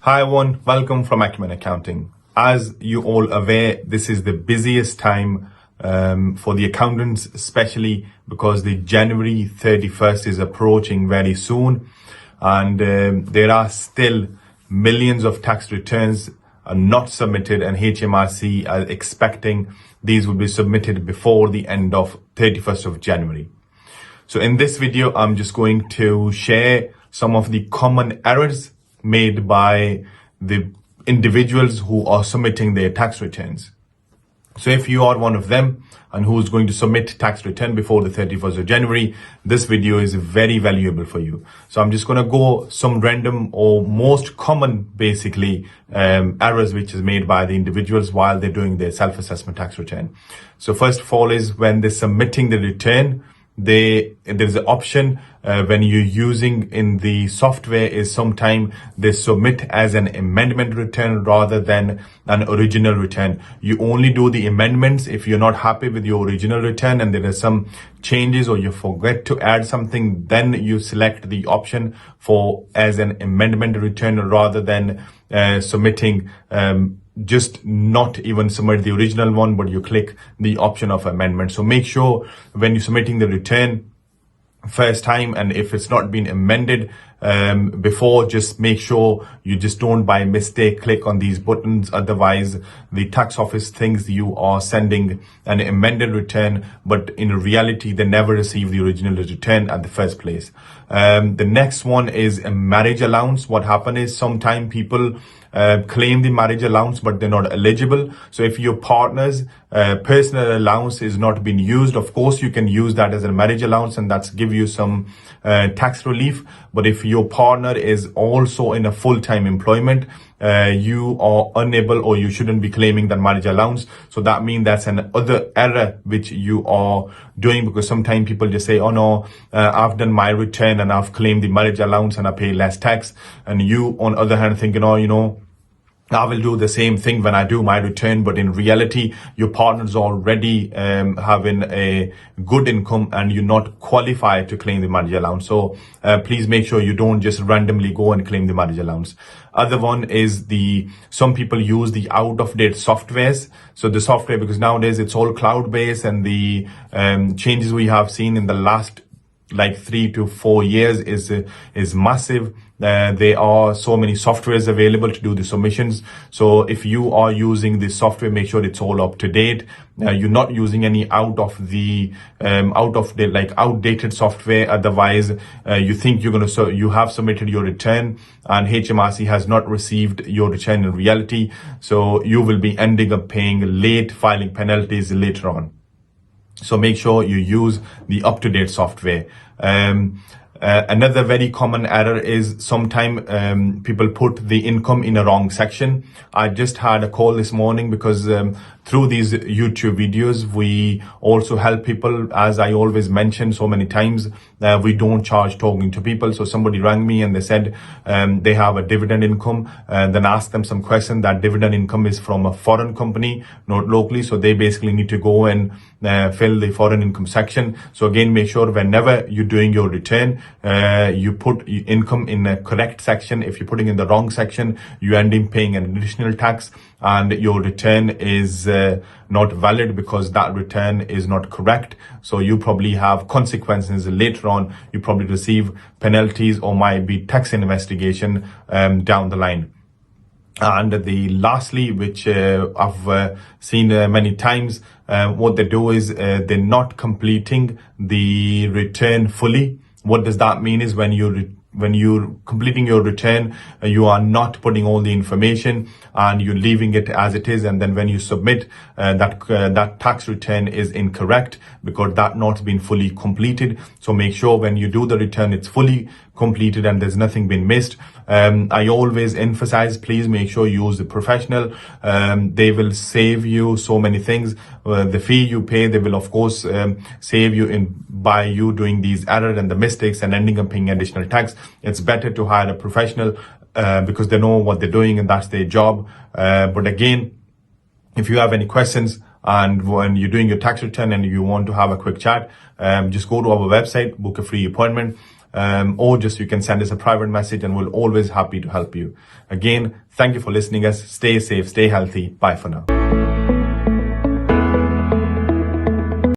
Hi everyone, welcome from Acumen Accounting. As you all aware, this is the busiest time for the accountants, especially because the January 31st is approaching very soon, and there are still millions of tax returns are not submitted, and HMRC are expecting these will be submitted before the end of 31st of January. So in this video, I'm just going to share some of the common errors made by the individuals who are submitting their tax returns. So if you are one of them and who is going to submit tax return before the 31st of January, this video is very valuable for you. So I'm just going to go some random or most common basically errors which is made by the individuals while they're doing their self-assessment tax return. So first of all is when they're submitting the return, there's an option when you're using in the software is sometime they submit as an amendment return rather than an original return. You only do the amendments if you're not happy with your original return and there are some changes or you forget to add something, then you select the option for as an amendment return rather than submitting just not even submit the original one, but you click the option of amendment. So make sure when you're submitting the return first time, and if it's not been amended before, just make sure you just don't by mistake click on these buttons. Otherwise the tax office thinks you are sending an amended return, but in reality they never receive the original return at the first place. The next one is a marriage allowance. What happened is sometimes people claim the marriage allowance but they're not eligible. So if your partner's personal allowance is not being used, of course you can use that as a marriage allowance and that's give you some tax relief. But if your partner is also in a full-time employment, you are unable or you shouldn't be claiming that marriage allowance. So that means that's another error which you are doing, because sometimes people just say, oh no, I've done my return and I've claimed the marriage allowance and I pay less tax. And you on the other hand thinking, oh, I will do the same thing when I do my return, but in reality, your partner's already having a good income and you're not qualified to claim the marriage allowance. So please make sure you don't just randomly go and claim the marriage allowance. Other one is some people use the out-of-date softwares. So the software, because nowadays it's all cloud-based, and the changes we have seen in the last like 3 to 4 years is massive. There are so many softwares available to do the submissions. So if you are using this software, make sure it's all up to date. You're not using any outdated software. Otherwise, you think you have submitted your return and HMRC has not received your return in reality. So you will be ending up paying late filing penalties later on. So make sure you use the up-to-date software. Another very common error is sometimes people put the income in a wrong section. I just had a call this morning because through these YouTube videos, we also help people. As I always mention so many times, we don't charge talking to people. So somebody rang me and they said they have a dividend income, then asked them some question. That dividend income is from a foreign company, not locally. So they basically need to go and fill the foreign income section. So again, make sure whenever you're doing your return, you put income in a correct section. If you're putting in the wrong section, you end up paying an additional tax and your return is not valid because that return is not correct. So you probably have consequences later on. You probably receive penalties or might be tax investigation down the line. And lastly, which I've seen many times, what they do is they're not completing the return fully. What does that mean is when you're completing your return, you are not putting all the information and you're leaving it as it is. And then when you submit, that tax return is incorrect because that not been fully completed. So make sure when you do the return, it's fully completed and there's nothing been missed. I always emphasize, please make sure you use the professional. They will save you so many things. The fee you pay, they will of course save you by you doing these errors and the mistakes and ending up paying additional tax. It's better to hire a professional because they know what they're doing and that's their job. But again, if you have any questions and when you're doing your tax return and you want to have a quick chat, just go to our website, book a free appointment. or just you can send us a private message and we'll always happy to help you. Again, thank you for listening us. Stay safe, stay healthy. Bye for now.